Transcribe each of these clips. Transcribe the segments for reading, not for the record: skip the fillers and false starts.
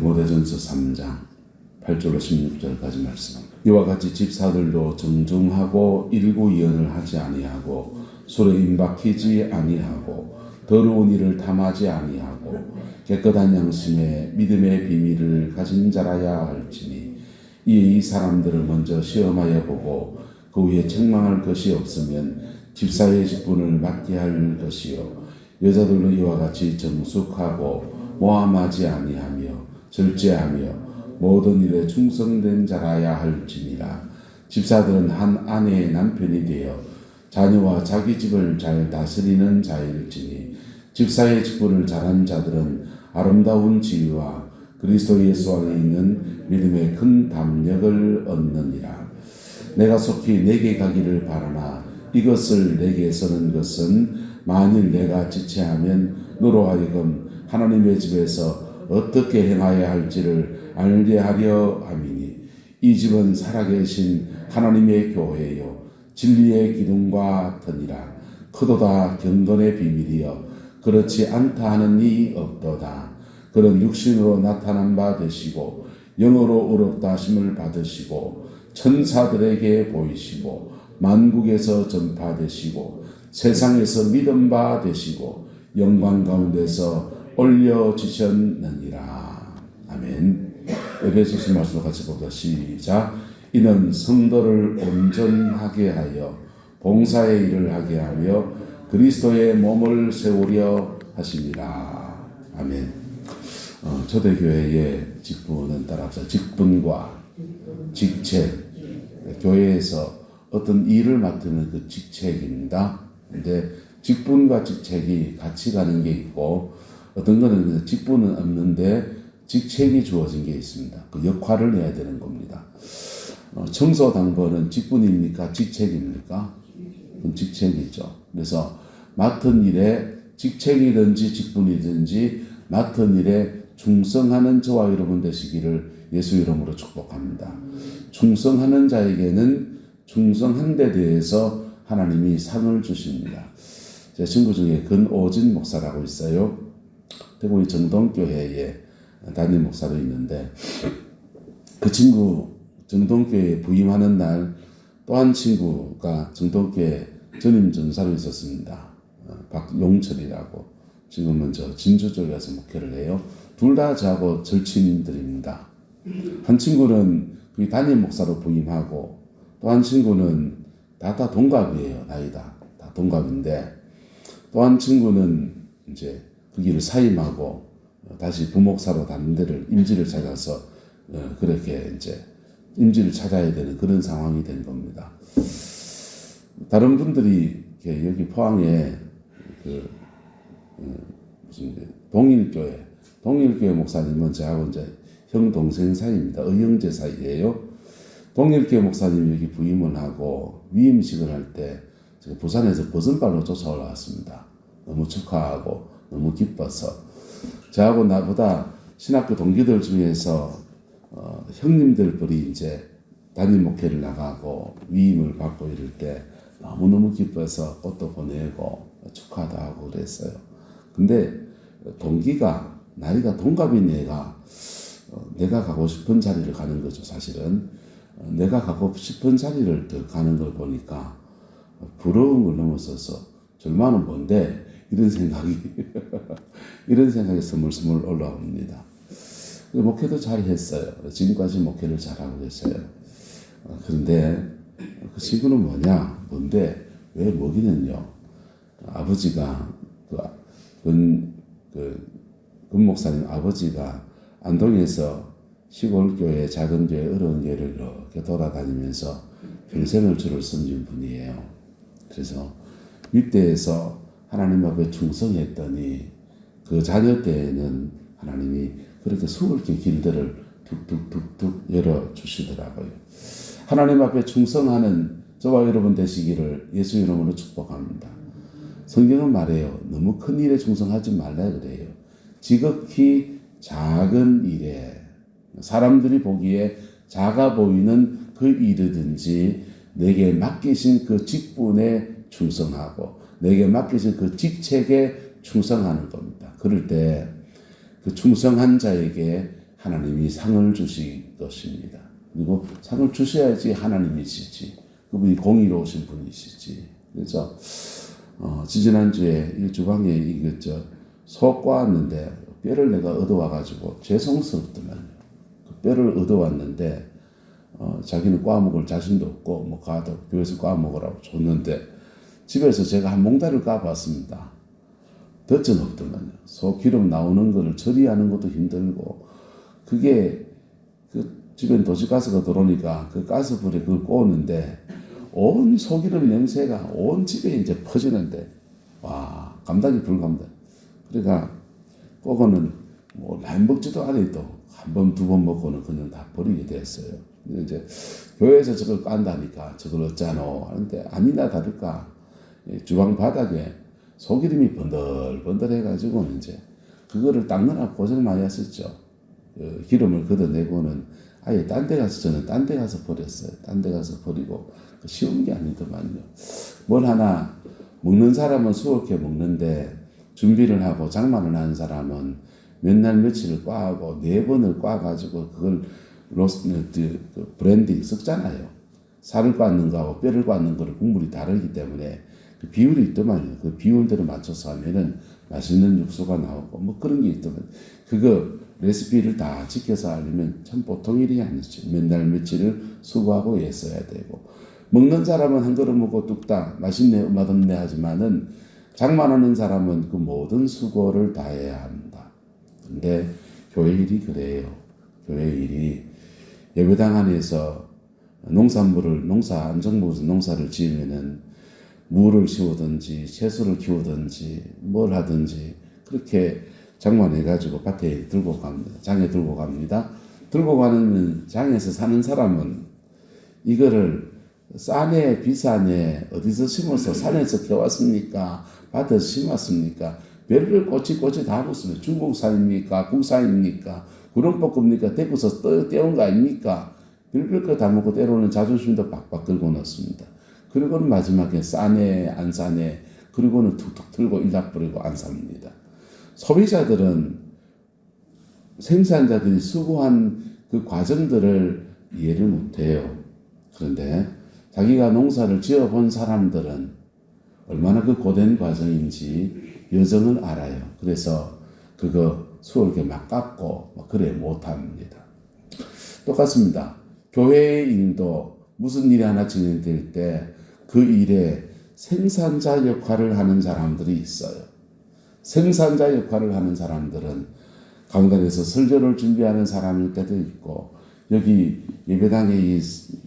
디모데전서 3장 8절로 16절까지 말씀. 이와 같이 집사들도 정중하고 일구이언을 하지 아니하고 술에 임박히지 아니하고 더러운 일을 탐하지 아니하고 깨끗한 양심에 믿음의 비밀을 가진 자라야 할지니 이에 이 사람들을 먼저 시험하여 보고 그 후에 책망할 것이 없으면 집사의 직분을 맡게 할 것이요 여자들도 이와 같이 정숙하고 모함하지 아니하며 절제하며 모든 일에 충성된 자라야 할지니라. 집사들은 한 아내의 남편이 되어 자녀와 자기 집을 잘 다스리는 자일지니 집사의 직분을 잘한 자들은 아름다운 지위와 그리스도 예수 안에 있는 믿음의 큰 담력을 얻느니라. 내가 속히 내게 가기를 바라나 이것을 내게 쓰는 것은 만일 내가 지체하면 너로 하여금 하나님의 집에서 어떻게 행하여야 할지를 알게 하려 함이니 이 집은 살아계신 하나님의 교회요 진리의 기둥과 같으니라. 크도다 경건의 비밀이여 그렇지 않다 하는 이 없도다. 그런 육신으로 나타난 바 되시고 영으로 의롭다 하심을 받으시고 천사들에게 보이시고 만국에서 전파되시고 세상에서 믿음 바 되시고 영광 가운데서 올려지셨느니라. 아멘. 에베소서 말씀을 같이 보자. 시작. 이는 성도를 온전하게 하여 봉사의 일을 하게 하며 그리스도의 몸을 세우려 하심이라. 아멘. 초대교회의 직분은 따라서 직분과 직책, 교회에서 어떤 일을 맡으는 그 직책입니다. 근데 직분과 직책이 같이 가는 게 있고 어떤 거는 직분은 없는데 직책이 주어진 게 있습니다. 그 역할을 해야 되는 겁니다. 청소 당번은 직분입니까? 직책입니까? 그건 직책이죠. 그래서 맡은 일에 직책이든지 직분이든지 맡은 일에 충성하는 저와 여러분 되시기를 예수 이름으로 축복합니다. 충성하는 자에게는 충성한 데 대해서 하나님이 상을 주십니다. 제 친구 중에 근오진 목사라고 있어요. 대구의 정동교회에 담임 목사로 있는데 그 친구 정동교회에 부임하는 날 또 한 친구가 정동교회 전임 전사로 있었습니다. 박용철이라고. 지금은 저 진주 쪽에 가서 목회를 해요. 둘 다 저하고 절친들입니다. 한 친구는 그 담임 목사로 부임하고 또 한 친구는 다 동갑이에요. 나이다. 다 동갑인데 또 한 친구는 이제 그 길을 사임하고 다시 부목사로 다른 데를 임지를 찾아서 그렇게 이제 임지를 찾아야 되는 그런 상황이 된 겁니다. 다른 분들이 여기 포항에 그 무슨 동일교회 목사님은 저하고 이제 형 동생 사이입니다. 의형제 사이예요. 동일교회 목사님 여기 부임을 하고 위임식을 할 때 제가 부산에서 버선발로 쫓아 올라왔습니다. 너무 축하하고 너무 기뻐서 저하고 나보다 신학교 동기들 중에서 형님들끼리 이제 담임 목회를 나가고 위임을 받고 이럴 때 너무너무 기뻐서 꽃도 보내고 축하도 하고 그랬어요. 근데 동기가 나이가 동갑인 애가 내가 가고 싶은 자리를 가는 거죠. 사실은 내가 가고 싶은 자리를 가는 걸 보니까 부러운 걸 넘어서서 절망은 뭔데 이런 생각이 스물스물 올라옵니다. 목회도 잘 했어요. 지금까지 목회를 잘하고 계세요. 그런데 그 친구는 뭔데 왜 먹이는요? 아버지가 근 목사님 아버지가 안동에서 시골 교회, 작은 교회, 어려운 교회를 이렇게 돌아다니면서 평생을 주를 섬긴 분이에요. 그래서 윗대에서 하나님 앞에 충성했더니 그 자녀 때에는 하나님이 그렇게 수월케 길들을 툭툭툭툭 열어주시더라고요. 하나님 앞에 충성하는 저와 여러분 되시기를 예수 이름으로 축복합니다. 성경은 말해요. 너무 큰 일에 충성하지 말라 그래요. 지극히 작은 일에 사람들이 보기에 작아 보이는 그 일이든지 내게 맡기신 그 직분에 충성하고 내게 맡기신 그 직책에 충성하는 겁니다. 그럴 때 그 충성한 자에게 하나님이 상을 주실 것입니다. 그리고 상을 주셔야지 하나님이시지. 그분이 공의로우신 분이시지. 그래서 지지난주에 이 주방에 소 꼬았는데 뼈를 내가 얻어와가지고 죄송스럽더만 그 뼈를 얻어왔는데 자기는 꼬아먹을 자신도 없고 뭐 가도 교회에서 꼬아먹으라고 줬는데 집에서 제가 한 몽다를 까봤습니다. 덧전 없더만요. 소 기름 나오는 거를 처리하는 것도 힘들고 그게 그 집엔 도시가스가 들어오니까 그 가스불에 그걸 꼬우는데 온 소기름 냄새가 온 집에 이제 퍼지는데 와 감당이 불감당. 그러니까 그거는 뭐 라임 먹지도 않아도 한 번, 두 번 먹고는 그냥 다 버리게 됐어요. 이제 교회에서 저걸 깐다니까 저걸 어쩌노 하는데 아니나 다를까 주방 바닥에 소기름이 번들번들해가지고 이제 그거를 닦느라 고생 많이 했었죠. 기름을 걷어내고는 아예 딴 데 가서 저는 딴 데 가서 버렸어요. 딴 데 가서 버리고 쉬운 게 아니더만요. 뭘 하나 먹는 사람은 수월하게 먹는데 준비를 하고 장만을 하는 사람은 몇 날 며칠을 꽈하고 4번을 꽈가지고 그걸 브랜딩 섞잖아요. 살을 꽈는 거하고 뼈를 꽈는 거를 국물이 다르기 때문에 그 비율이 있더만요. 그 비율대로 맞춰서 하면은 맛있는 육수가 나오고 뭐 그런 게 있더만 그거 레시피를 다 지켜서 하려면 참 보통 일이 아니죠. 몇 날 며칠을 수고하고 애써야 되고 먹는 사람은 한 그릇 먹고 뚝딱 맛있네 맛없네 하지만은 장만하는 사람은 그 모든 수고를 다해야 합니다. 근데 교회 일이 그래요. 교회 일이 예배당 안에서 안정부에서 농사를 지으면은 무를 심우든지 채소를 키우든지 뭘 하든지 그렇게 장만해가지고 밭에 들고 갑니다. 장에 들고 갑니다. 들고 가는 장에서 사는 사람은 이거를 싸네 비싸네 어디서 심어서 산에서 캐왔습니까? 밭에서 심었습니까? 별을 꼬치꼬치 다 묻습니다. 중국산입니까? 국산입니까? 구름볶음입니까? 대구서 떼온 거 아닙니까? 별별 거 다 먹고 때로는 자존심도 박박 긁고 넣습니다. 그리고는 마지막에 싸네 안 싸네 그리고는 툭툭 틀고 일락버리고 안 삽니다. 소비자들은 생산자들이 수고한 그 과정들을 이해를 못해요. 그런데 자기가 농사를 지어본 사람들은 얼마나 그 고된 과정인지 여정을 알아요. 그래서 그거 수월하게 막 깎고 막 그래 못합니다. 똑같습니다. 교회의 일도 무슨 일이 하나 진행될 때 그 일에 생산자 역할을 하는 사람들이 있어요. 생산자 역할을 하는 사람들은 강단에서 설교를 준비하는 사람일 때도 있고 여기 예배당에 이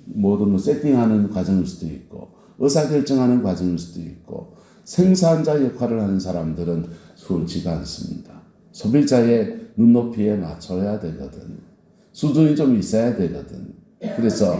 모든 걸 세팅하는 과정일 수도 있고 의사결정하는 과정일 수도 있고 생산자 역할을 하는 사람들은 수월치가 않습니다. 소비자의 눈높이에 맞춰야 되거든. 수준이 좀 있어야 되거든. 그래서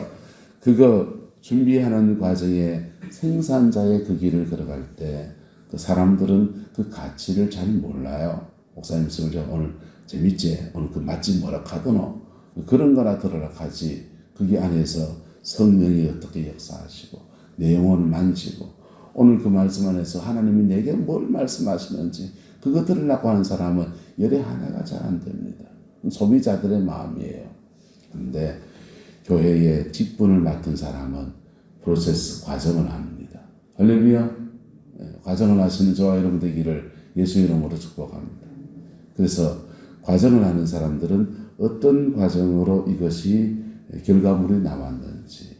그거 준비하는 과정에 생산자의 그 길을 걸어갈 때 그 사람들은 그 가치를 잘 몰라요. 목사님 설교 오늘 재밌지? 오늘 그 맛집 뭐라 하더노? 그런 거나 들으라 하지. 그게 안에서 성령이 어떻게 역사하시고 내 영혼을 만지고 오늘 그 말씀 안에서 하나님이 내게 뭘 말씀하시는지 그거 들으려고 하는 사람은 열의 하나가 잘 안 됩니다. 소비자들의 마음이에요. 그런데 교회의 직분을 맡은 사람은 프로세스 과정을 합니다. 할렐루야. 과정을 하시는 저와 여러분 되기를 예수 이름으로 축복합니다. 그래서 과정을 하는 사람들은 어떤 과정으로 이것이 결과물이 나왔는지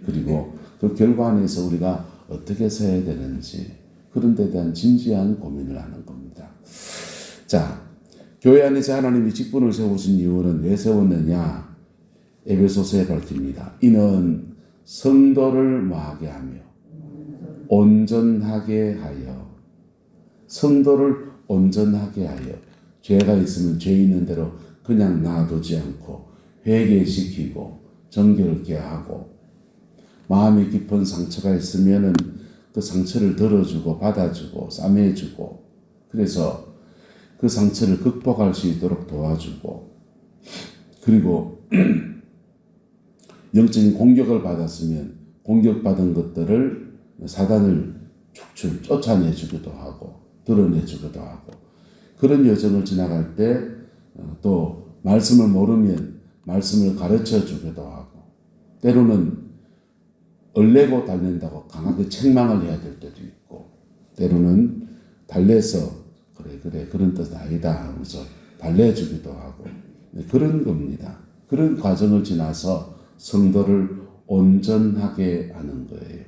그리고 그 결과 안에서 우리가 어떻게 서야 되는지 그런 데 대한 진지한 고민을 하는 겁니다. 자, 교회 안에서 하나님이 직분을 세우신 이유는 왜 세웠느냐? 에베소서에 밝힙니다. 이는 성도를 뭐하게 하며 온전하게 하여 성도를 온전하게 하여 죄가 있으면 죄 있는 대로 그냥 놔두지 않고 회개시키고 정결케 하고 마음에 깊은 상처가 있으면은 그 상처를 덜어주고 받아주고 싸매주고 그래서 그 상처를 극복할 수 있도록 도와주고 그리고 영적인 공격을 받았으면 공격받은 것들을 사단을 축출 쫓아내주기도 하고 드러내주기도 하고 그런 여정을 지나갈 때 또 말씀을 모르면 말씀을 가르쳐 주기도 하고, 때로는 얼레고 달랜다고 강하게 책망을 해야 될 때도 있고, 때로는 달래서 그래 그런 뜻 아니다 하면서 달래주기도 하고, 그런 겁니다. 그런 과정을 지나서 성도를 온전하게 하는 거예요.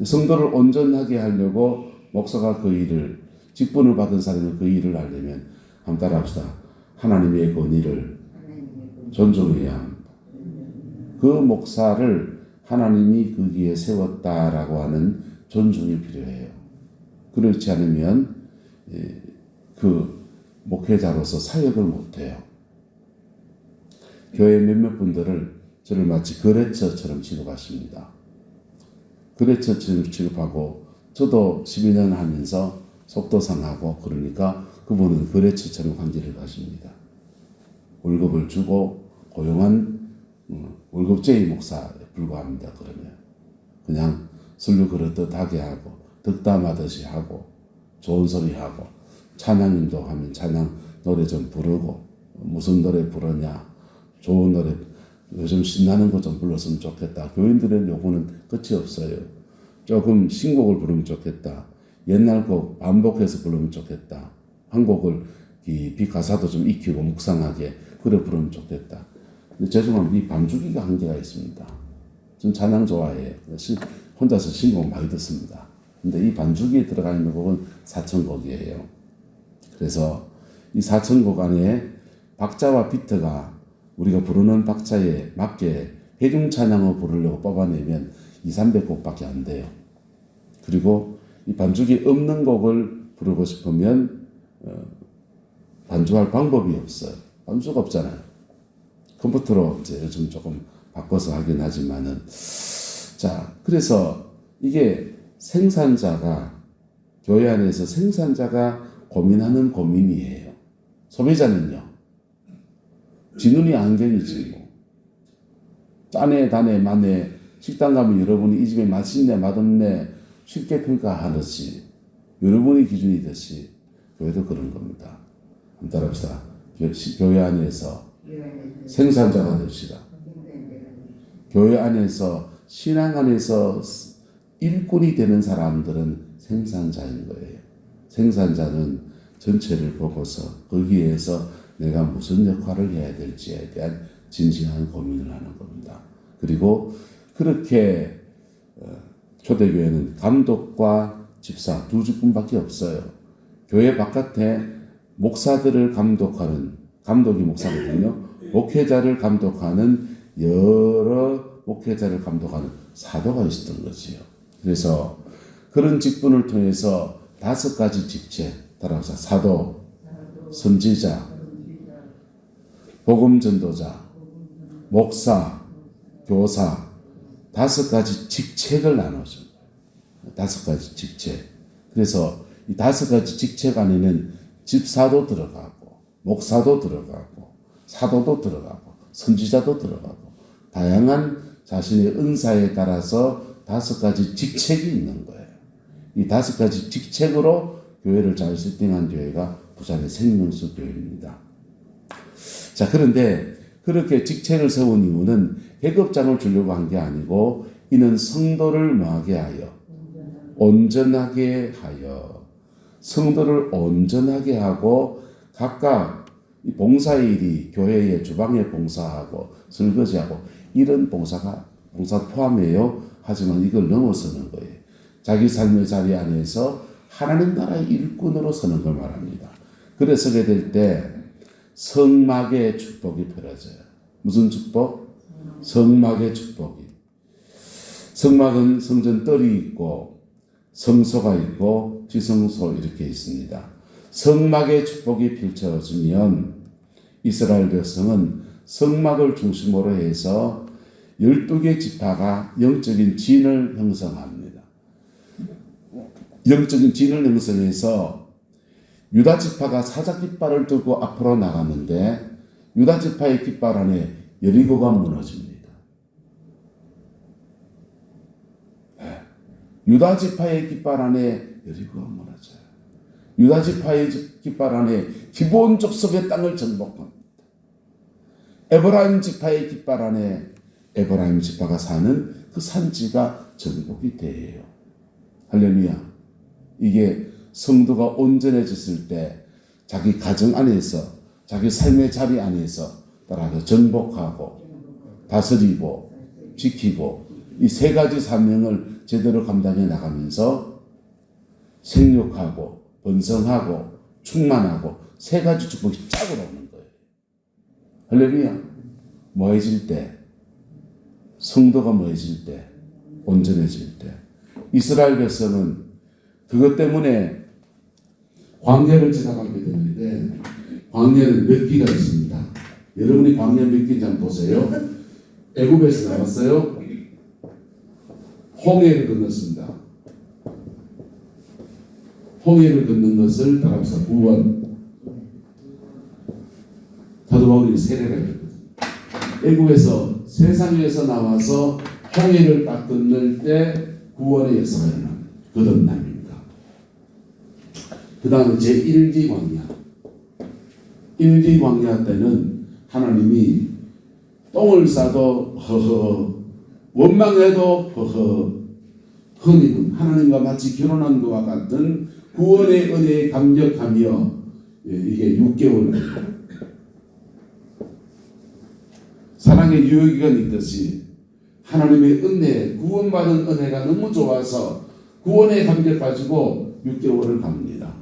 성도를 온전하게 하려고 목사가 그 일을, 직분을 받은 사람이 그 일을 하려면 한번 따라합시다. 하나님의 권위를 존중해야 합니다. 그 목사를 하나님이 거기에 세웠다라고 하는 존중이 필요해요. 그렇지 않으면 그 목회자로서 사역을 못해요. 교회 몇몇 분들을 저를 마치 거래처처럼 취급하십니다. 거래처처럼 취급하고, 저도 12년 하면서 속도 상하고 그러니까 그분은 거래처처럼 관계를 가십니다. 월급을 주고 고용한 월급제의 목사에 불과합니다. 그러면 그냥 설교 그릇듯 하게 하고, 덕담하듯이 하고, 좋은 소리 하고, 찬양 인도하면 찬양 노래 좀 부르고, 무슨 노래 부르냐, 좋은 노래, 요즘 신나는 거 좀 불렀으면 좋겠다. 교인들의 요구는 끝이 없어요. 조금 신곡을 부르면 좋겠다. 옛날 곡 반복해서 부르면 좋겠다. 한 곡을 깊이 가사도 좀 익히고 묵상하게 그래 부르면 좋겠다. 근데 죄송합니다. 이 반주기가 한계가 있습니다. 전 찬양 좋아해요. 혼자서 신곡 많이 듣습니다. 근데 이 반주기에 들어가 있는 곡은 사천곡이에요. 그래서 이 사천곡 안에 박자와 비트가 우리가 부르는 박자에 맞게 회중 찬양을 부르려고 뽑아내면 200~300곡밖에 안 돼요. 그리고 이 반주기 없는 곡을 부르고 싶으면 반주할 방법이 없어요. 반주가 없잖아요. 컴퓨터로 이제 요즘 조금 바꿔서 하긴 하지만은, 자, 그래서 이게 생산자가, 교회 안에서 생산자가 고민하는 고민이에요. 소비자는요, 지 눈이 안경이지 뭐. 짜네 다네 마네, 식당 가면 여러분이 이 집에 맛있네 맛없네 쉽게 평가하듯이, 여러분의 기준이듯이 교회도 그런 겁니다. 한번 따라합시다. 교회 안에서 생산자가 됩시다. 교회 안에서, 신앙 안에서 일꾼이 되는 사람들은 생산자인 거예요. 생산자는 전체를 보고서 거기에서 내가 무슨 역할을 해야 될지에 대한 진지한 고민을 하는 겁니다. 그리고 그렇게 초대교회는 감독과 집사 두 직분밖에 없어요. 교회 바깥에 목사들을 감독하는, 감독이 목사거든요. 목회자를 감독하는, 여러 목회자를 감독하는 사도가 있었던 거지요. 그래서 그런 직분을 통해서 5가지 직책, 따라서 사도, 선지자, 복음 전도자, 목사, 교사, 5가지 직책을 나누죠. 5가지 직책. 그래서 이 5가지 직책 안에는 집사도 들어가고, 목사도 들어가고, 사도도 들어가고, 선지자도 들어가고, 다양한 자신의 은사에 따라서 5가지 직책이 있는 거예요. 이 5가지 직책으로 교회를 잘 세팅한 교회가 부산의 생명수 교회입니다. 자, 그런데 그렇게 직책을 세운 이유는 계급장을 주려고 한 게 아니고, 이는 성도를 뭐하게 하여, 온전하게 하여, 성도를 온전하게 하고, 각각 봉사의 일이 교회의 주방에 봉사하고 설거지하고 이런 봉사 포함해요. 하지만 이걸 넘어서는 거예요. 자기 삶의 자리 안에서 하나님 나라의 일꾼으로 서는 걸 말합니다. 그래 서게 될 때 성막의 축복이 펼쳐져요. 무슨 축복? 성막의 축복이. 성막은 성전 뜰이 있고 성소가 있고 지성소 이렇게 있습니다. 성막의 축복이 펼쳐지면 이스라엘 백성은 성막을 중심으로 해서 12개 지파가 영적인 진을 형성합니다. 영적인 진을 형성해서 유다 지파가 사자 깃발을 들고 앞으로 나갔는데, 유다 지파의 깃발 안에 여리고가 무너집니다. 네. 유다 지파의 깃발 안에 여리고가 무너져요. 유다 지파의 깃발 안에 기본족 속의 땅을 정복합니다. 에브라임 지파의 깃발 안에 에브라임 지파가 사는 그 산지가 정복이 돼요. 할렐루야. 이게 성도가 온전해졌을 때 자기 가정 안에서 자기 삶의 자리 안에서 따라서 정복하고 다스리고 지키고 이 세 가지 사명을 제대로 감당해 나가면서 생육하고 번성하고 충만하고 세 가지 축복이 짝으로 오는 거예요. 할렐루야. 모여질 때, 성도가 모여질 때, 온전해질 때, 이스라엘 백성은 그것 때문에 광야를 지나가게 되는데, 광야는 몇 기가 있습니다. 여러분이 광야 몇 기인지 한번 보세요. 애굽에서 나왔어요. 홍해를 건넜습니다. 홍해를 걷는 것을 따라서 구원. 사도 바울이 세례를 했거든요. 애굽에서 세상에서 나와서 홍해를 딱 건널 때 구원의 역사가 일어납니다. 거듭남입니다. 그 다음에 제1기 광야. 1기 광야 때는 하나님이 똥을 싸도 허허, 원망해도 허허, 흔히는 하나님과 마치 결혼한 것과 같은 구원의 은혜에 감격하며, 이게 6개월 사랑의 유효기간이 있듯이 하나님의 은혜, 구원받은 은혜가 너무 좋아서 구원에 감격가지고 6개월을 갑니다.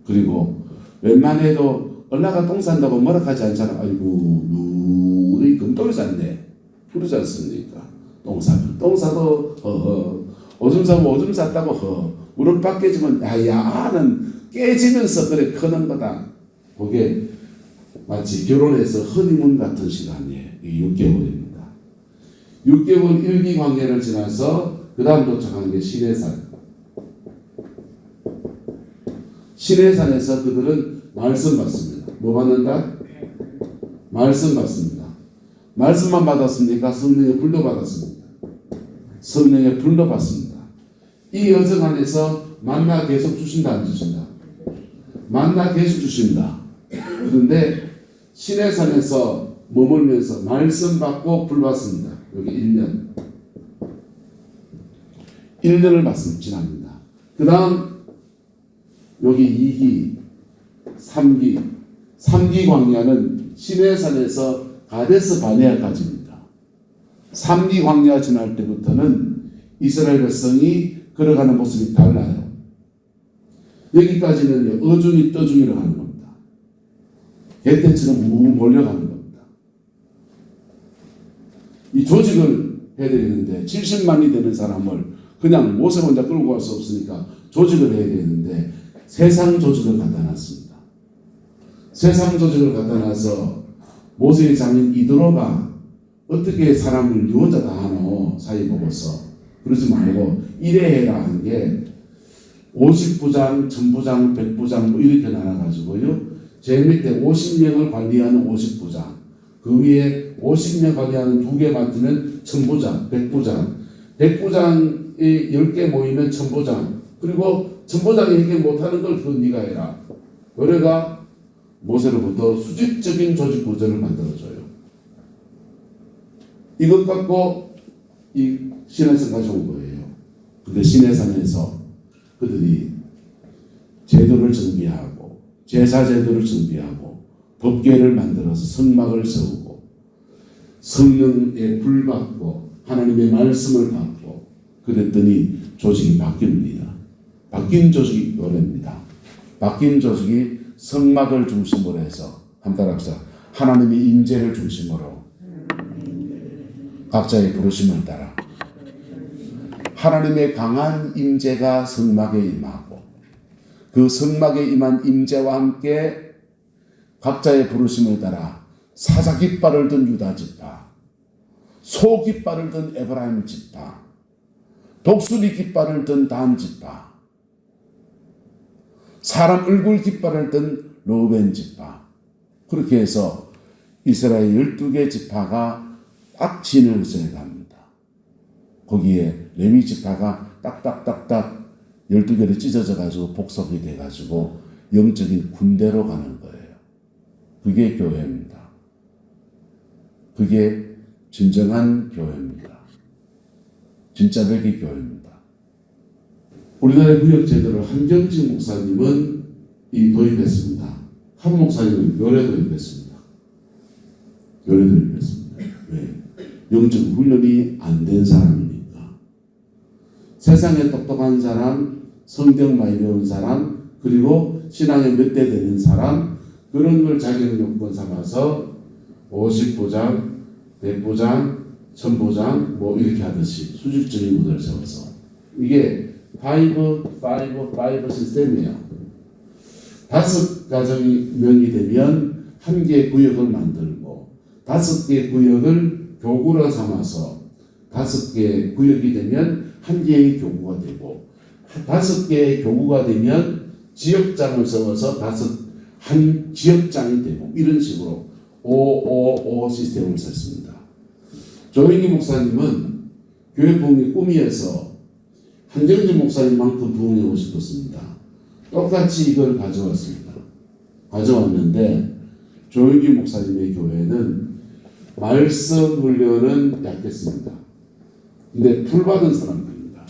그리고 웬만해도 얼라가 똥 싼다고 뭐라 하지 않잖아. 아이고 우리 금똥이 쌌네 그러지 않습니까? 똥 싸도 허허, 오줌 싸면 오줌 쌌다고 허, 무릎 박 깨지면 야야는 깨지면서 그래 크는 거다. 그게 마치 결혼해서 허니문 같은 시간이에요. 6개월입니다. 6개월 1기 관계를 지나서 그 다음 도착하는 게 시내산. 시내산에서 그들은 말씀 받습니다. 뭐 받는다? 말씀 받습니다. 말씀만 받았습니까? 성령의 불도 받았습니다. 성령의 불도 받습니다. 이 여정 안에서 만나 계속 주신다 안 주신다? 만나 계속 주신다. 그런데 시내산에서 머물면서 말씀 받고 불 받습니다. 여기 1년. 1년을 받습니다. 지납니다. 그 다음 여기 2기, 3기. 3기 광야는 시내산에서 가데스 바네아까지입니다. 3기 광야 지날 때부터는 이스라엘 백성이 걸어가는 모습이 달라요. 여기까지는 어중이 떠중이로 가는 겁니다. 개떼처럼 우 몰려가는 겁니다. 이 조직을 해야 되는데 70만이 되는 사람을 그냥 모세 혼자 끌고 갈 수 없으니까 조직을 해야 되는데 세상 조직을 갖다 놨습니다. 세상 조직을 갖다 놔서 모세의 장인 이드로가 어떻게 사람을 유언자다 하노 사이 보고서 그러지 말고 이래 해라 한 게 50부장, 1000부장, 100부장 뭐 이렇게 나눠가지고요. 제일 밑에 50명을 관리하는 50부장, 그 위에 50명 관리하는 2개 맡으면 1000부장, 100부장, 100부장이 10개 모이면 1000부장, 그리고 1000부장이 이렇게 못하는 걸 그건 네가 해라. 그래가 모세로부터 수직적인 조직 구조를 만들어줘요. 이것 갖고 이 시내산 가져온 거예요. 근데 시내산에서 그들이 제도를 정비하고 제사 제도를 정비하고 법궤를 만들어서 성막을 세우고 성령의 불 받고 하나님의 말씀을 받고 그랬더니 조직이 바뀝니다. 바뀐 조직이 요래입니다. 바뀐 조직이 성막을 중심으로 해서 한번 따라합시다. 하나님의 임재를 중심으로 각자의 부르심을 따라 하나님의 강한 임재가 성막에 임하고 그 성막에 임한 임재와 함께 각자의 부르심을 따라 사자 깃발을 든 유다 지파, 소 깃발을 든 에브라임 지파, 독수리 깃발을 든 단 지파, 사람 얼굴 깃발을 든 르우벤 지파, 그렇게 해서 이스라엘 12개 지파가 딱 진영서에 갑니다. 거기에 레위 지파가 딱딱딱딱 12개로 찢어져 가지고 복속이 돼 가지고 영적인 군대로 가는 거예요. 그게 교회입니다. 그게 진정한 교회입니다. 진짜 백의 교회입니다. 우리나라의 구역제도를 한경직 목사님은 도입했습니다. 한 목사님은 교례 도입했습니다. 교례 도입했습니다. 왜? 영적 훈련이 안 된 사람이니까. 세상에 똑똑한 사람, 성경 많이 배운 사람, 그리고 신앙에 몇 대 되는 사람, 그런 걸 자격 요건 삼아서 50보장, 100보장, 1000보장 뭐 이렇게 하듯이 수직적인 구도를 세워서 이게 5 시스템이에요. 5가정이 명이 되면 한 개의 구역을 만들고 5개의 구역을 교구로 삼아서 5개의 구역이 되면 한 개의 교구가 되고 5개의 교구가 되면 지역장을 세워서 한 지역장이 되고 이런 식으로 5 시스템을 썼습니다. 조영기 목사님은 교회 부흥의 꿈이어서 한정진 목사님만큼 부흥하고 싶었습니다. 똑같이 이걸 가져왔습니다. 가져왔는데 조영기 목사님의 교회는 말씀 훈련은 약했습니다. 근데 불 받은 사람들입니다.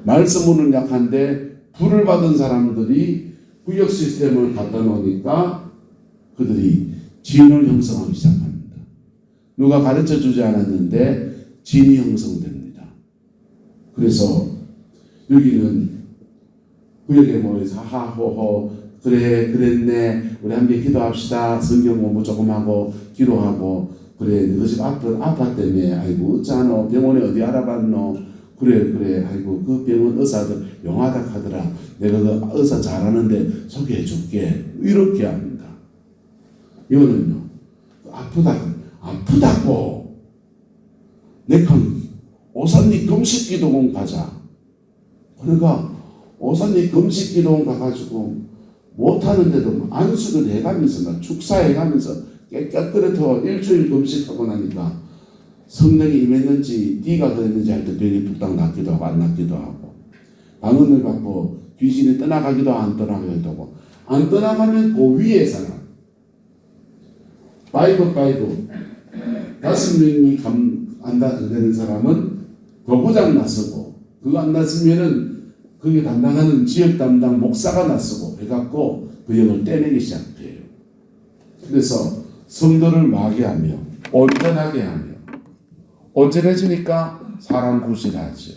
말씀은 약한데 불을 받은 사람들이 구역 시스템을 갖다 놓으니까 그들이 진을 형성하기 시작합니다. 누가 가르쳐 주지 않았는데 진이 형성됩니다. 그래서 여기는 구역에 모여서 하하호호 그래 그랬네 우리 함께 기도합시다. 성경 공부 조금 하고 기도하고 그래 너희 집 아팠다며 아이고 어쩌노 병원에 어디 알아봤노 그래 아이고 그 병원 의사들 용하다 하더라 내가 그 의사 잘하는데 소개해 줄게 이렇게 합니다. 이거는요 아프다고 내가 오산리 금식기도원 가자. 그러니까 오산리 금식기도원 가가지고 못하는데도 안수를 해가면서 축사해가면서 깨끗하게 일주일 금식하고 나니까 성령이 임했는지 띠가 그랬는지 할 때 병이 뚝딱 낫기도 하고 안 낫기도 하고 방언을 받고 귀신이 떠나가기도 안 떠나가기도 하고 안 떠나가면 그 위에 사람 5 5명이 안 되는 사람은 교구장 나서고 그거 안 났으면은 그게 담당하는 지역 담당 목사가 나서고 해갖고 그 영을 떼내기 시작해요. 그래서 성도를 마게 하며 온전하게 하며 온전해지니까 사람 구실하죠.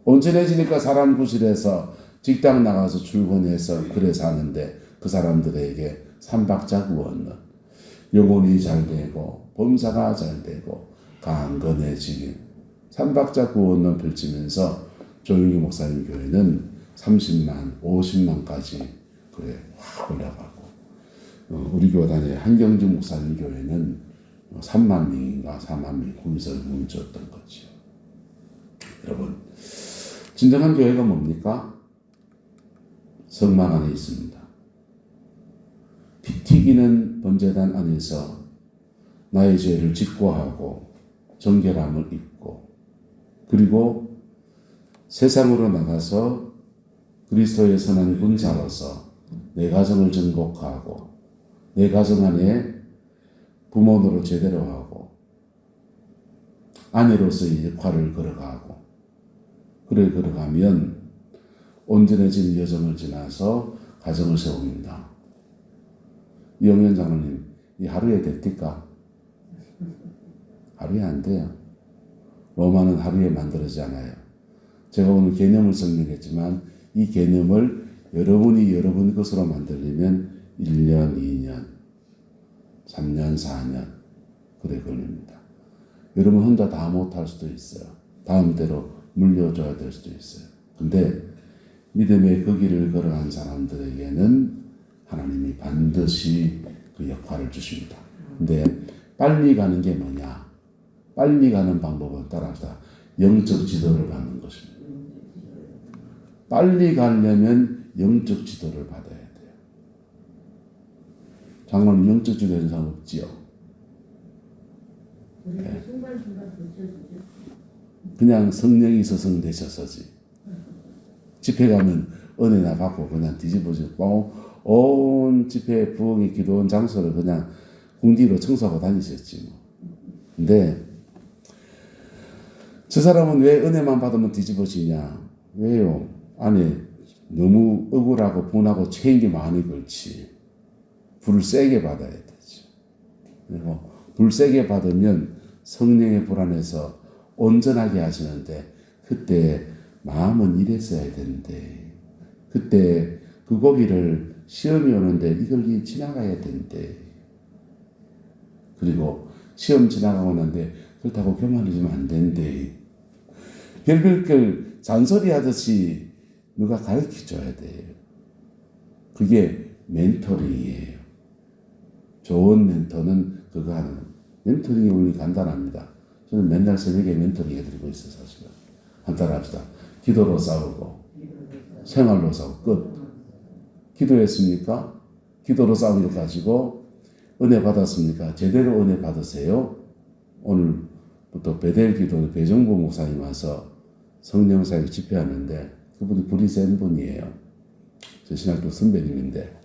온전해지니까 사람 구실해서 직장 나가서 출근해서 그래 사는데 그 사람들에게 삼박자구원은 영혼이 잘 되고 범사가 잘 되고 강건해지긴 삼박자구원을 펼치면서 조영기 목사님 교회는 30만, 50만까지 그래 확 올라가고 우리 교단의 한경주 목사님 교회는 3만 명인가 4만 명 거기서 뭉쳤던 거죠. 여러분 진정한 교회가 뭡니까? 성막 안에 있습니다. 피 튀기는 번제단 안에서 나의 죄를 직고하고 정결함을 입고 그리고 세상으로 나가서 그리스도의 선한 군사로서 내 가정을 정복하고 내 가정 안에 부모노릇 제대로 하고 아내로서의 역할을 걸어가고 그래 걸어가면 온전해진 여정을 지나서 가정을 세웁니다. 이영현 장로님 이 하루에 됩니까? 하루에 안 돼요. 로마는 하루에 만들어지지 않아요. 제가 오늘 개념을 설명했지만 이 개념을 여러분이 여러분 것으로 만들려면 1년, 2년, 3년, 4년 그래 걸립니다. 여러분 혼자 다 못할 수도 있어요. 다음대로 물려줘야 될 수도 있어요. 근데 믿음의 그 길을 걸어간 사람들에게는 하나님이 반드시 그 역할을 주십니다. 근데 빨리 가는 게 뭐냐? 빨리 가는 방법은 따라서 영적 지도를 받는 것입니다. 빨리 가려면 영적 지도를 받아야 돼요. 장로님 영적 지도 되는 사람 없지요? 네. 그냥 성령이 서성되셔서지. 집회 가면 은혜나 받고 그냥 뒤집어지고 온 집회 부흥의 기도원 장소를 그냥 궁디로 청소하고 다니셨지 뭐. 근데 저 사람은 왜 은혜만 받으면 뒤집어지냐? 왜요? 안에 너무 억울하고 분하고 체인이 많이 걸지. 불을 세게 받아야 되죠. 그리고 불 세게 받으면 성령의 불 안에서 온전하게 하시는데 그때 마음은 이랬어야 되는데 그때 그 고비를 시험이 오는데 이걸 지나가야 되는데 그리고 시험 지나가고 난데 그렇다고 교만해지면 안 된대. 별별 잔소리 하듯이 누가 가르쳐줘야 돼요. 그게 멘토링이에요. 좋은 멘토는 그거 하는 거예요. 멘토링이 원리 간단합니다. 저는 맨날 새벽에 멘토링 해드리고 있어요. 사실은. 한달 합시다. 기도로 싸우고 생활로 싸우고 끝. 기도했습니까? 기도로 싸운 것 가지고 은혜 받았습니까? 제대로 은혜 받으세요. 오늘부터 베델기도 배정부 목사님 와서 성령사역 집회하는데 그분이 불이 센 분이에요. 저 신학교 선배님인데.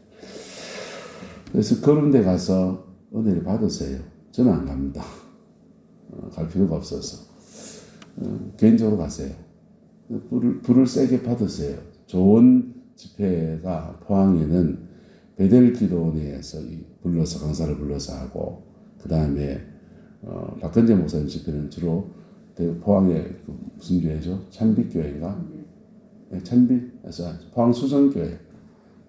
그래서 그런 데 가서 은혜를 받으세요. 저는 안 갑니다. 갈 필요가 없어서. 개인적으로 가세요. 불을 세게 받으세요. 좋은 집회가 포항에는 베델기도원에서 불러서 강사를 불러서 하고 그 다음에 박근재 목사님 집회는 주로 포항의 무슨 교회죠? 찬빛교회인가? 네, 포항 수정교회,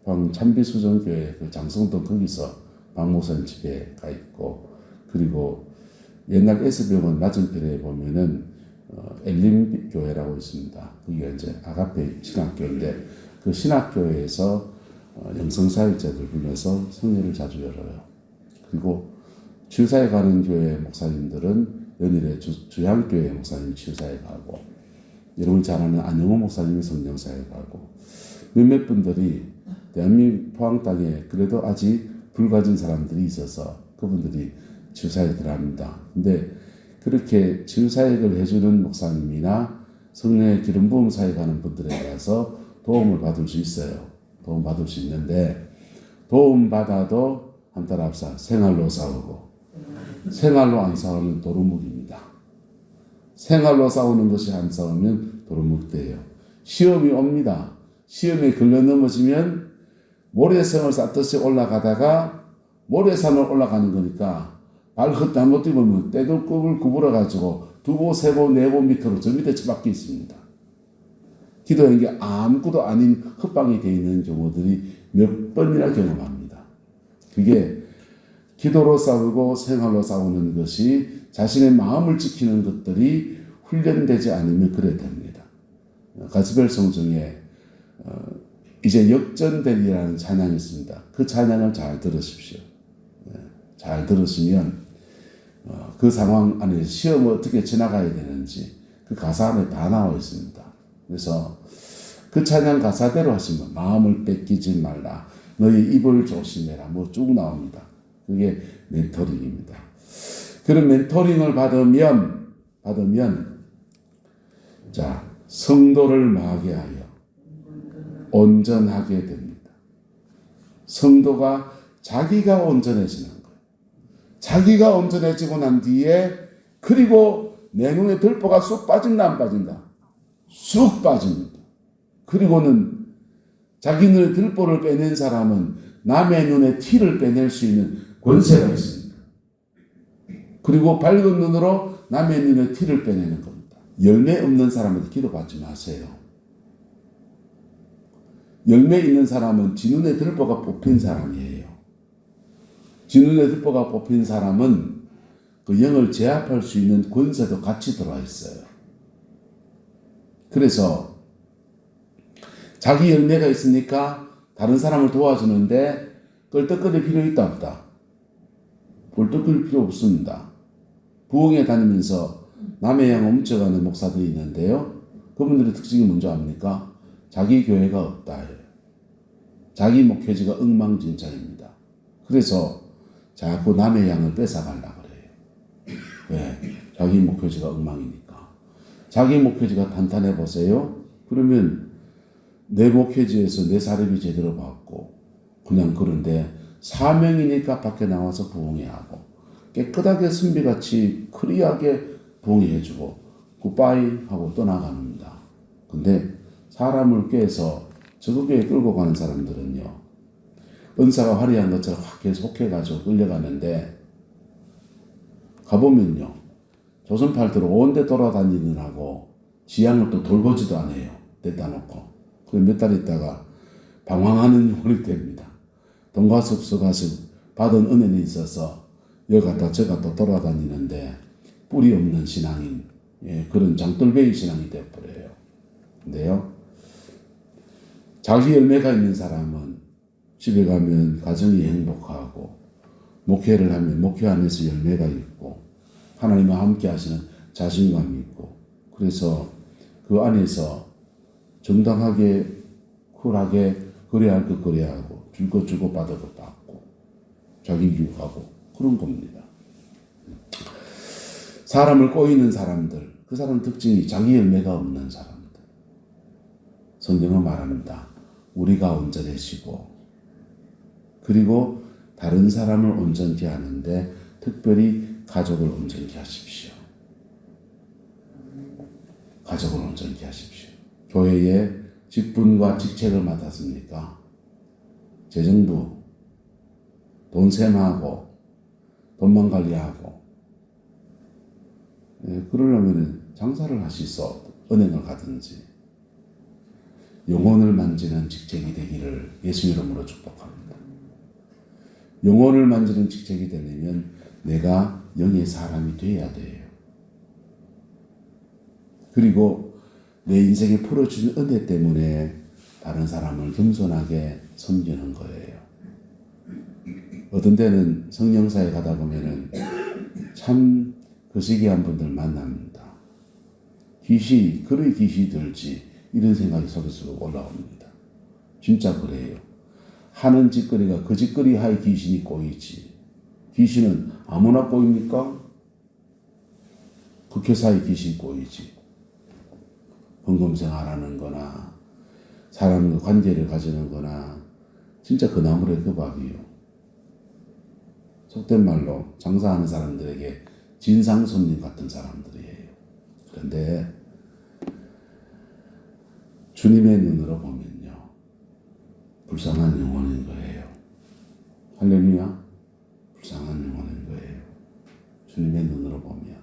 포항 찬빛수정교회 그 장성동 거기서 박 목사님 집회가 있고 그리고 옛날 S병원 맞은편에 보면은 엘림 교회라고 있습니다. 그게 이제 아가페 신학교인데 그 신학교에서 영성사역자들 불러서 성회를 자주 열어요. 그리고 주사에 가는 교회 목사님들은 연일에 주양교회 목사님이 치유사에 가고 여러분이 잘 아는 안영호 목사님이 성령사에 가고 몇몇 분들이 대한민국 포항 땅에 그래도 아직 불가진 사람들이 있어서 그분들이 치유사역을 합니다. 근데 그렇게 치유사역을 해주는 목사님이나 성령의 기름 부음 사역에 가는 분들에 가서 도움을 받을 수 있어요. 도움 받을 수 있는데 도움 받아도 한달 앞서 생활로 싸우고 생활로 안 싸우면 도루묵입니다. 생활로 싸우는 것이 안 싸우면 도루묵돼요. 시험이 옵니다. 시험에 걸려 넘어지면 모래성을 쌓듯이 올라가다가 모래산을 올라가는 거니까 발 헛잘못 뛰면 떼돌급을 구부러가지고 2보, 3보, 4보 밑으로 저 밑에 처박혀 있습니다. 기도한 게 아무것도 아닌 헛방이 되어 있는 경우들이 몇 번이나 경험합니다. 그게 기도로 싸우고 생활로 싸우는 것이 자신의 마음을 지키는 것들이 훈련되지 않으면 그래야 됩니다. 가스벨 성중에 이제 역전되리라는 찬양이 있습니다. 그 찬양을 잘 들으십시오. 잘 들으시면 그 상황 안에 시험을 어떻게 지나가야 되는지 그 가사 안에 다 나와 있습니다. 그래서 그 찬양 가사대로 하시면 마음을 뺏기지 말라. 너희 입을 조심해라. 뭐 쭉 나옵니다. 그게 멘토링입니다. 그런 멘토링을 받으면 자 성도를 마게 하여 온전하게 됩니다. 성도가 자기가 온전해지는 거예요. 자기가 온전해지고 난 뒤에 그리고 내 눈에 들보가 쑥 빠진다 안 빠진다? 쑥 빠집니다. 그리고는 자기 눈에 들보를 빼낸 사람은 남의 눈에 티를 빼낼 수 있는 권세가 있습니다. 그리고 밝은 눈으로 남의 눈에 티를 빼내는 겁니다. 열매 없는 사람한테 기도받지 마세요. 열매 있는 사람은 지 눈에 들보가 뽑힌 사람이에요. 지 눈에 들보가 뽑힌 사람은 그 영을 제압할 수 있는 권세도 같이 들어와 있어요. 그래서 자기 열매가 있으니까 다른 사람을 도와주는데 껄떡거릴 필요 있다 없다? 껄떡거릴 필요 없습니다. 부흥회 다니면서 남의 양 훔쳐가는 목사들이 있는데요. 그분들의 특징이 뭔지 압니까? 자기 교회가 없다. 자기 목회지가 엉망진창입니다. 그래서 자꾸 남의 양을 뺏어가려고 그래요. 왜? 자기 목회지가 엉망이니까. 자기 목회지가 탄탄해 보세요. 그러면 내 목회지에서 내 사립이 제대로 받고 그냥 그런데 사명이니까 밖에 나와서 부흥해야 하고 깨끗하게 선비같이 크리하게 부흥해주고 굿바이 하고 떠나갑니다. 근데 사람을 꾀해서 저급교에 끌고 가는 사람들은요, 은사가 화려한 것처럼 확 계속 혹해가지고 끌려가는데, 가보면요, 조선팔도로 온데 돌아다니느라고 지향을 또 돌보지도 않아요. 냈다 놓고. 몇 달 있다가 방황하는 영혼이 됩니다. 돈가스 가서 받은 은혜는 있어서 여기 갔다 저 갔다 돌아다니는데 뿌리 없는 신앙인, 그런 장돌배의 신앙이 되어버려요. 근데요, 자기 열매가 있는 사람은 집에 가면 가정이 행복하고, 목회를 하면 목회 안에서 열매가 있고, 하나님과 함께 하시는 자신감이 있고, 그래서 그 안에서 정당하게 쿨하게 그래야 할 것 그래야 하고, 줄 것 주고 받을 것 받고, 자기 유익하고, 그런 겁니다. 사람을 꼬이는 사람들, 그 사람 특징이 자기 열매가 없는 사람들. 성경은 말합니다. 우리가 온전해지고, 그리고 다른 사람을 온전케 하는데 특별히 가족을 온전케 하십시오. 가족을 온전케 하십시오. 교회에 직분과 직책을 맡았습니까? 재정부, 돈셈하고, 돈만 관리하고, 그러려면 장사를 하시소. 은행을 가든지. 영혼을 만지는 직책이 되기를 예수 이름으로 축복합니다. 영혼을 만지는 직책이 되려면 내가 영의 사람이 되어야 돼요. 그리고 내 인생에 풀어준 은혜 때문에 다른 사람을 겸손하게 섬기는 거예요. 어떤 때는 성령사에 가다 보면은 참 거시기한 분들 만납니다. 그의 귀시 들지 이런 생각이 속에서 올라옵니다. 진짜 그래요. 하는 짓거리가 그 짓거리 하에 귀신이 꼬이지. 귀신은 아무나 꼬입니까? 국회사에 귀신이 꼬이지. 헌금생활하는 거나 사람과 관계를 가지는 거나 진짜 그 나무래 그 밥이요. 속된 말로 장사하는 사람들에게 진상손님 같은 사람들이에요. 그런데 주님의 눈으로 보면요, 불쌍한 영혼인 거예요. 할렐루야. 불쌍한 영혼인 거예요. 주님의 눈으로 보면.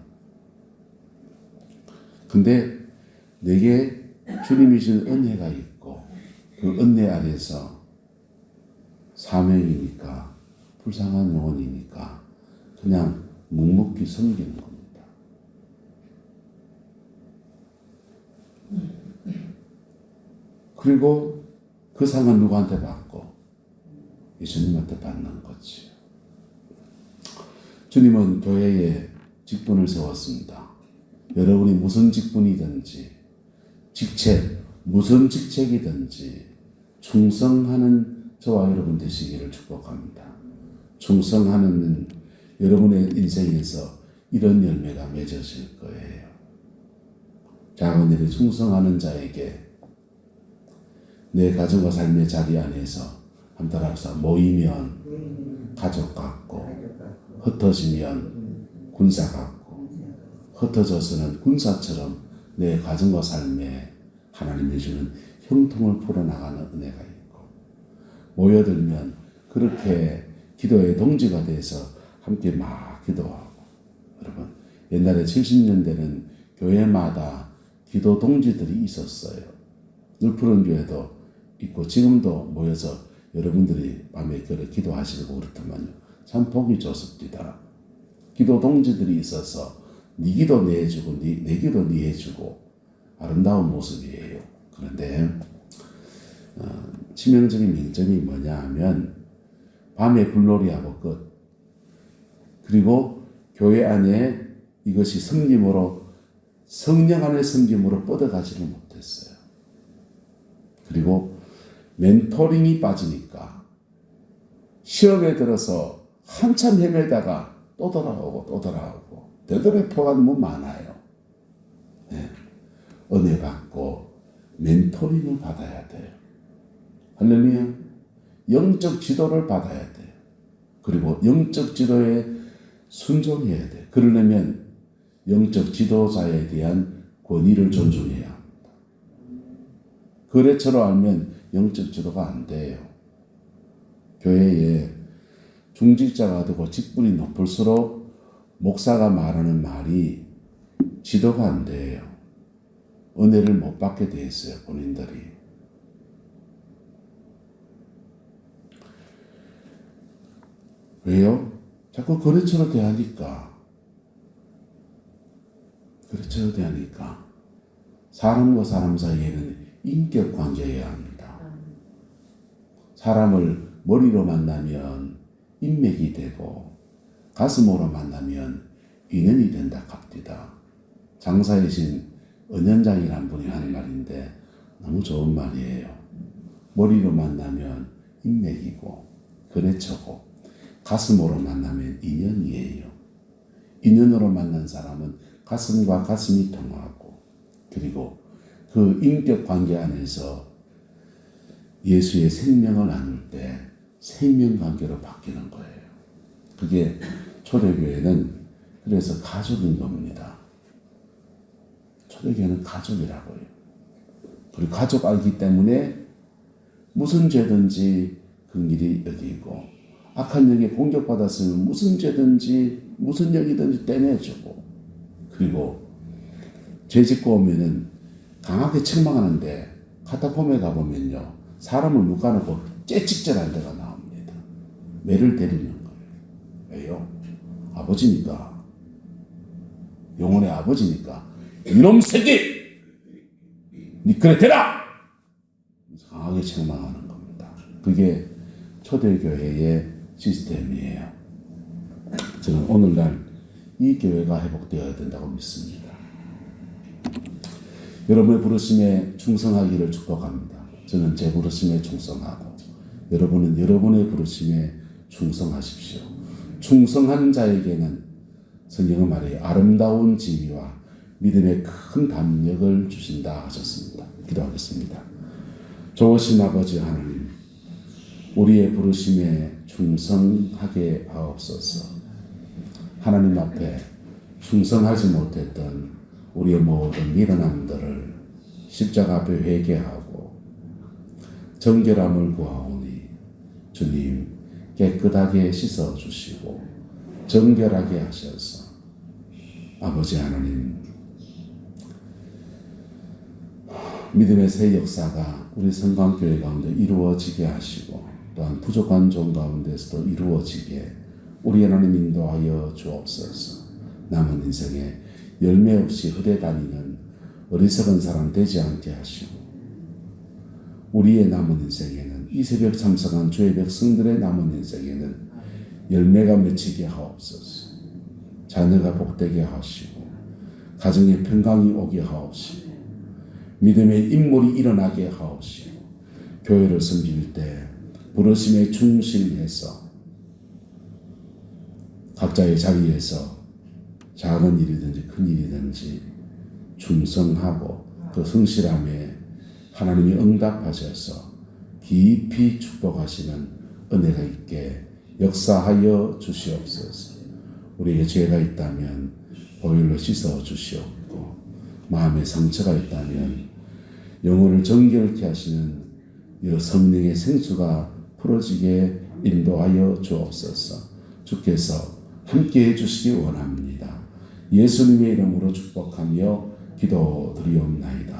근데 내게 주님이 준 은혜가 있고 그 은혜 아래서 사명이니까, 불쌍한 영혼이니까 그냥 묵묵히 섬기는 겁니다. 그리고 그 상은 누구한테 받고? 예수님한테 받는 거지. 주님은 교회에 직분을 세웠습니다. 여러분이 무슨 직분이든지, 직책, 무슨 직책이든지 충성하는 저와 여러분 되시기를 축복합니다. 충성하는 여러분의 인생에서 이런 열매가 맺어질 거예요. 작은 일에 충성하는 자에게 내 가정과 삶의 자리 안에서 한달 앞서 모이면 가족 같고, 흩어지면 군사 같고, 흩어져서는 군사처럼 내 가정과 삶에 하나님이 주는 형통을 풀어나가는 은혜가 있고, 모여들면 그렇게 기도의 동지가 돼서 함께 막 기도하고. 여러분, 옛날에 70년대는 교회마다 기도 동지들이 있었어요. 늘푸른 교회도 있고 지금도 모여서 여러분들이 밤에 기도하시고 그렇더만요. 참 보기 좋습니다. 기도 동지들이 있어서 네 기도 내 해주고 내 기도 네 해주고 아름다운 모습이에요. 그런데 치명적인 맹점이 뭐냐 하면 밤에 불놀이하고 끝. 그리고 교회 안에 이것이 섬김으로, 성령 안의 섬김으로 뻗어가지를 못했어요. 그리고 멘토링이 빠지니까 시험에 들어서 한참 헤매다가 또 돌아오고 되돌아포가 너무 많아요. 네. 은혜 받고 멘토링을 받아야 돼요. 할렐루야. 영적 지도를 받아야 돼요. 그리고 영적 지도에 순종해야 돼. 그러려면 영적 지도자에 대한 권위를 존중해야 합니다. 거래처로 알면 영적 지도가 안 돼요. 교회에 중직자가 되고 직분이 높을수록 목사가 말하는 말이 지도가 안 돼요. 은혜를 못 받게 돼 있어요, 본인들이. 왜요? 자꾸 거래처로 대하니까. 거래처로 대하니까. 사람과 사람 사이에는 인격 관계여야 합니다. 사람을 머리로 만나면 인맥이 되고 가슴으로 만나면 인연이 된다 합디다. 장사의 신 은연장이라는 분이 하는 말인데 너무 좋은 말이에요. 머리로 만나면 인맥이고 거래처고 가슴으로 만나면 인연이에요. 인연으로 만난 사람은 가슴과 가슴이 통하고 그리고 그 인격 관계 안에서 예수의 생명을 나눌 때 생명관계로 바뀌는 거예요. 그게 초대교회는 그래서 가족인 겁니다. 초대교회는 가족이라고요. 그리고 가족 알기 때문에 무슨 죄든지 긍휼히 여기고 악한 영에 공격받았으면 무슨 죄든지 무슨 영이든지 떼내주고 그리고 죄 짓고 오면은 강하게 책망하는데 카타콤에 가보면요 사람을 묶어놓고 째찍질하는 데가 나옵니다. 매를 때리는 거예요. 왜요? 아버지니까 영혼의 아버지니까 이놈 새끼 니 그래 되라 강하게 책망하는 겁니다. 그게 초대교회의 시스템이에요. 저는 오늘날 이 교회가 회복되어야 된다고 믿습니다. 여러분의 부르심에 충성하기를 축복합니다. 저는 제 부르심에 충성하고 여러분은 여러분의 부르심에 충성하십시오. 충성한 자에게는 성경은 말해요. 아름다운 지위와 믿음의 큰 담력을 주신다 하셨습니다. 기도하겠습니다. 좋으신 아버지 하나님, 우리의 부르심에 충성하게 하옵소서. 하나님 앞에 충성하지 못했던 우리의 모든 미련함들을 십자가 앞에 회개하고 정결함을 구하오니 주님 깨끗하게 씻어주시고 정결하게 하셔서 아버지 하나님 믿음의 새 역사가 우리 성광교회 가운데 이루어지게 하시고 또한 부족한 종 가운데서도 이루어지게 우리 하나님 인도하여 주옵소서. 남은 인생에 열매 없이 흐대 다니는 어리석은 사람 되지 않게 하시고 우리의 남은 인생에는 이 새벽 참석한 주의 백성들의 남은 인생에는 열매가 맺히게 하옵소서. 자녀가 복되게 하시고 가정에 평강이 오게 하옵시고 믿음의 인물이 일어나게 하옵시고 교회를 섬길 때 부르심에 충실해서 각자의 자리에서 작은 일이든지 큰 일이든지 충성하고 그 성실함에 하나님이 응답하셔서 깊이 축복하시는 은혜가 있게 역사하여 주시옵소서. 우리에게 죄가 있다면 보혈로 씻어 주시옵고 마음에 상처가 있다면 영혼을 정결케 하시는 성령의 생수가 풀어지게 인도하여 주옵소서. 주께서 함께해 주시기 원합니다. 예수님의 이름으로 축복하며 기도드리옵나이다.